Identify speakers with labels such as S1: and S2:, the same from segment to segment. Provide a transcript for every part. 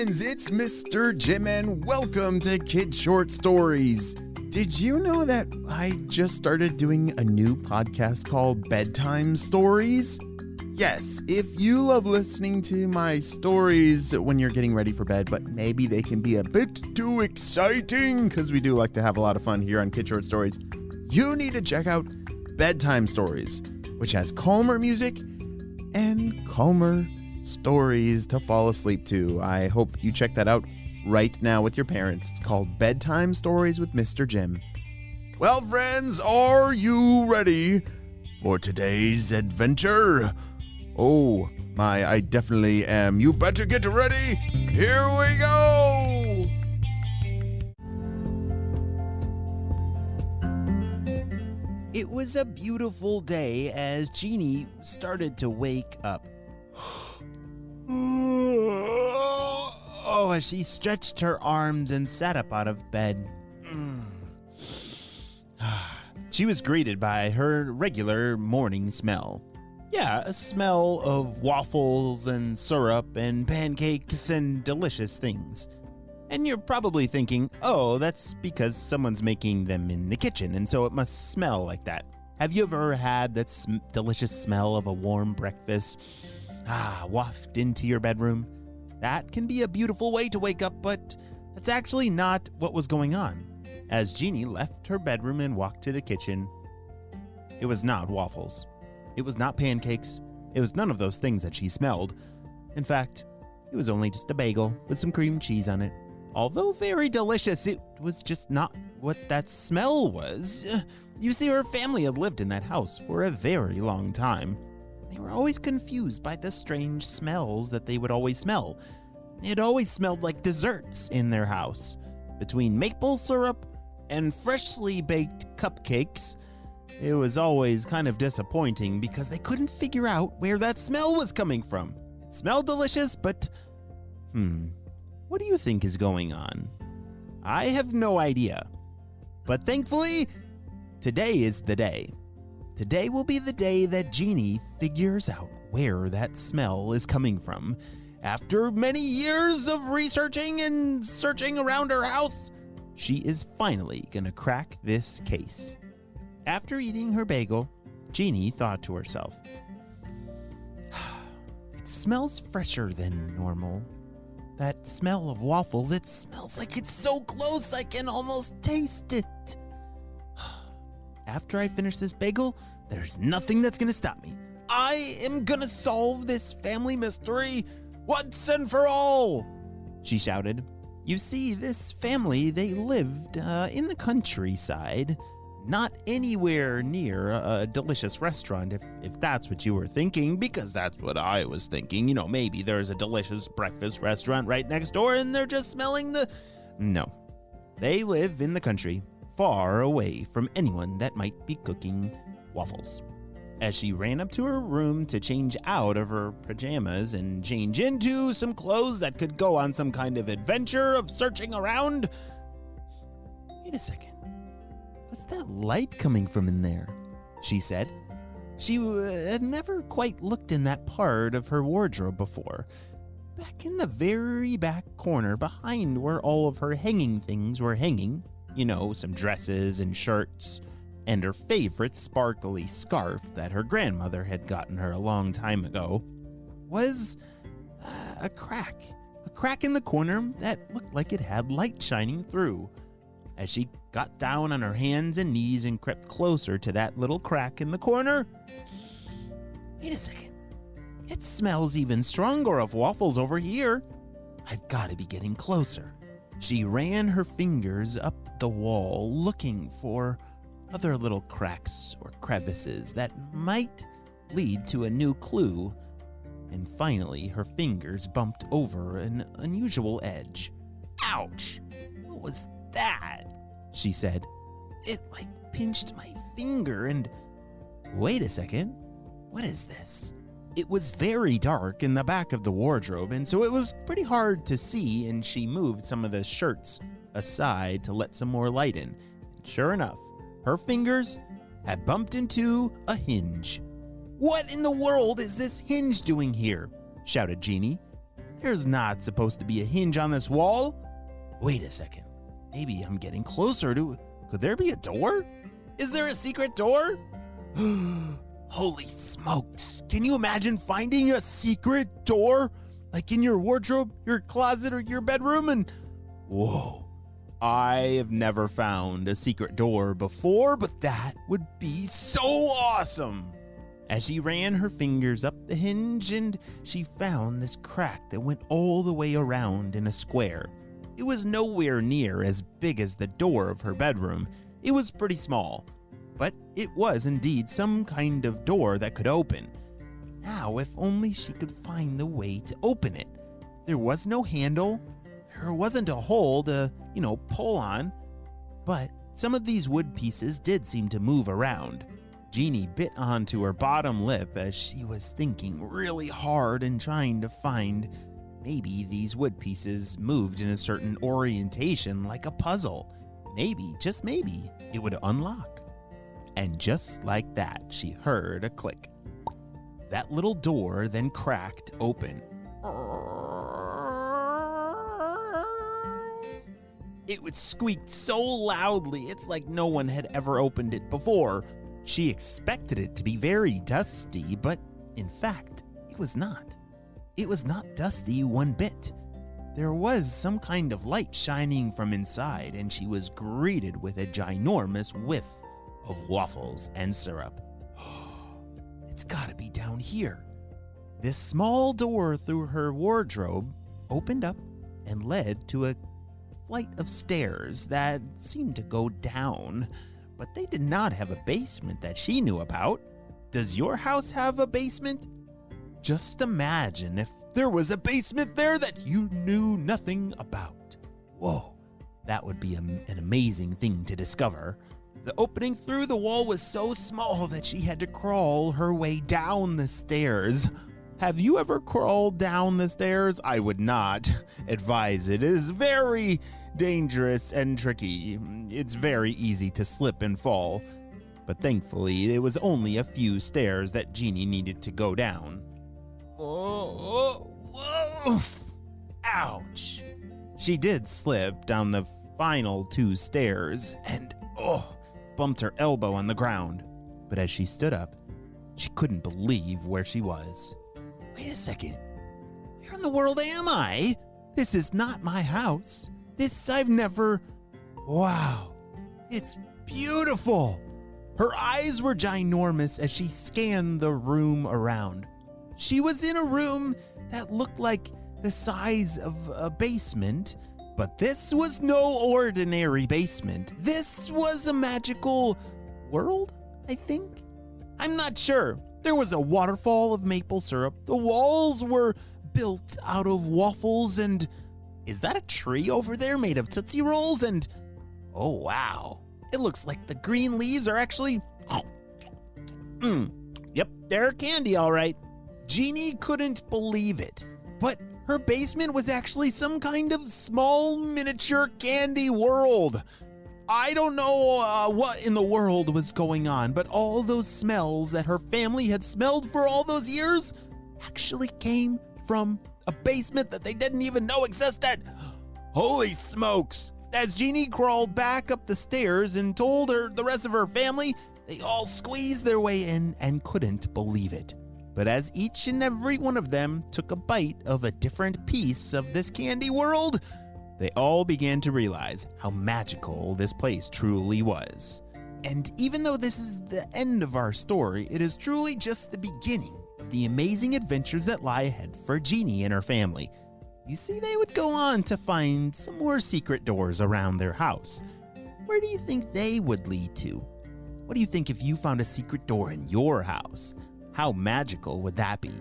S1: friends, it's Mr. Jim and welcome to Kid Short Stories. Did you know that I just started doing a new podcast called Bedtime Stories? Yes, if you love listening to my stories when you're getting ready for bed, but maybe they can be a bit too exciting because we do like to have a lot of fun here on Kid Short Stories, you need to check out Bedtime Stories, which has calmer music and calmer stories to fall asleep to. I hope you check that out right now with your parents. It's called Bedtime Stories with Mr. Jim. Well, friends, are you ready for today's adventure? Oh my, I definitely am. You better get ready. Here we go.
S2: It was a beautiful day as Genie started to wake up. Oh, as she stretched her arms and sat up out of bed. She was greeted by her regular morning smell. Yeah, a smell of waffles and syrup and pancakes and delicious things. And you're probably thinking, oh, that's because someone's making them in the kitchen, and so it must smell like that. Have you ever had that delicious smell of a warm breakfast waft into your bedroom? That can be a beautiful way to wake up, but that's actually not what was going on. As Genie left her bedroom and walked to the kitchen, it was not waffles. It was not pancakes. It was none of those things that she smelled. In fact, it was only just a bagel with some cream cheese on it. Although very delicious, it was just not what that smell was. You see, her family had lived in that house for a very long time. They were always confused by the strange smells that they would always smell. It always smelled like desserts in their house. Between maple syrup and freshly baked cupcakes, it was always kind of disappointing because they couldn't figure out where that smell was coming from. It smelled delicious, but what do you think is going on? I have no idea. But thankfully, today is the day. Today will be the day that Genie figures out where that smell is coming from. After many years of researching and searching around her house, she is finally gonna crack this case. After eating her bagel, Genie thought to herself, it smells fresher than normal. That smell of waffles, it smells like it's so close I can almost taste it. After I finish this bagel, there's nothing that's gonna stop me. I am gonna solve this family mystery once and for all, she shouted. You see, this family, they lived in the countryside, not anywhere near a delicious restaurant, if that's what you were thinking, because that's what I was thinking. You know, maybe there's a delicious breakfast restaurant right next door and they're just smelling the... No, they live in the country, far away from anyone that might be cooking waffles. As she ran up to her room to change out of her pajamas and change into some clothes that could go on some kind of adventure of searching around... Wait a second. What's that light coming from in there? She said. She had never quite looked in that part of her wardrobe before. Back in the very back corner behind where all of her hanging things were hanging, you know, some dresses and shirts, and her favorite sparkly scarf that her grandmother had gotten her a long time ago, was a crack in the corner that looked like it had light shining through. As she got down on her hands and knees and crept closer to that little crack in the corner. Wait a second. It smells even stronger of waffles over here. I've got to be getting closer. She ran her fingers up the wall looking for other little cracks or crevices that might lead to a new clue. And finally, her fingers bumped over an unusual edge. Ouch! What was that? She said. It pinched my finger and... Wait a second. What is this? It was very dark in the back of the wardrobe, and so it was pretty hard to see, and she moved some of the shirts aside to let some more light in. And sure enough, her fingers had bumped into a hinge. What in the world is this hinge doing here? Shouted Genie. There's not supposed to be a hinge on this wall. Wait a second. Maybe I'm getting closer to... Could there be a door? Is there a secret door? Holy smokes. Can you imagine finding a secret door? Like in your wardrobe, your closet, or your bedroom? And whoa. I have never found a secret door before, but that would be so awesome. As she ran her fingers up the hinge, and she found this crack that went all the way around in a square. It was nowhere near as big as the door of her bedroom. It was pretty small, but it was indeed some kind of door that could open. Now, if only she could find the way to open it. There was no handle. There wasn't a hole to, pull on. But some of these wood pieces did seem to move around. Genie bit onto her bottom lip as she was thinking really hard and trying to find maybe these wood pieces moved in a certain orientation like a puzzle. Maybe, just maybe, it would unlock. And just like that, she heard a click. That little door then cracked open. It would squeak so loudly, it's like no one had ever opened it before. She expected it to be very dusty, but in fact, it was not. It was not dusty one bit. There was some kind of light shining from inside, and she was greeted with a ginormous whiff of waffles and syrup. It's gotta be down here. This small door through her wardrobe opened up and led to a flight of stairs that seemed to go down, but they did not have a basement that she knew about. Does your house have a basement? Just imagine if there was a basement there that you knew nothing about. Whoa, that would be an amazing thing to discover. The opening through the wall was so small that she had to crawl her way down the stairs. Have you ever crawled down the stairs? I would not advise it. It is very dangerous and tricky. It's very easy to slip and fall. But thankfully, it was only a few stairs that Genie needed to go down. Whoa. Ouch. She did slip down the final 2 stairs and bumped her elbow on the ground. But as she stood up, she couldn't believe where she was. Wait a second. Where in the world am I? This is not my house. Wow. It's beautiful. Her eyes were ginormous as she scanned the room around. She was in a room that looked like the size of a basement, but this was no ordinary basement. This was a magical world, I think? I'm not sure. There was a waterfall of maple syrup. The walls were built out of waffles and... Is that a tree over there made of Tootsie Rolls? And... Oh, wow. It looks like the green leaves are actually... Yep, they're candy, all right. Genie couldn't believe it, but her basement was actually some kind of small miniature candy world. I don't know what in the world was going on, but all those smells that her family had smelled for all those years actually came from a basement that they didn't even know existed. Holy smokes! As Genie crawled back up the stairs and told the rest of her family, they all squeezed their way in and couldn't believe it. But as each and every one of them took a bite of a different piece of this candy world, they all began to realize how magical this place truly was. And even though this is the end of our story, it is truly just the beginning of the amazing adventures that lie ahead for Genie and her family. You see, they would go on to find some more secret doors around their house. Where do you think they would lead to? What do you think if you found a secret door in your house? How magical would that be?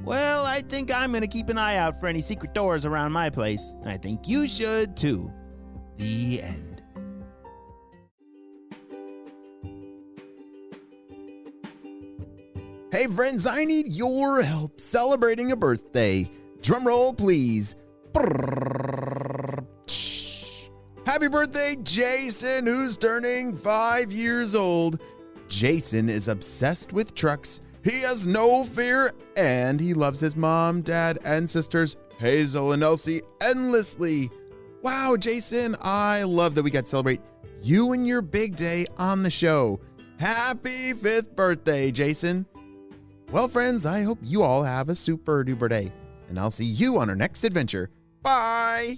S2: Well, I think I'm going to keep an eye out for any secret doors around my place. And I think you should too. The end.
S1: Hey friends, I need your help celebrating a birthday. Drum roll, please. Happy birthday, Jason, who's turning 5 years old. Jason is obsessed with trucks. He has no fear, and he loves his mom, dad, and sisters Hazel and Elsie endlessly. Wow, Jason, I love that we got to celebrate you and your big day on the show. Happy 5th birthday, Jason. Well, friends, I hope you all have a super duper day, and I'll see you on our next adventure. Bye.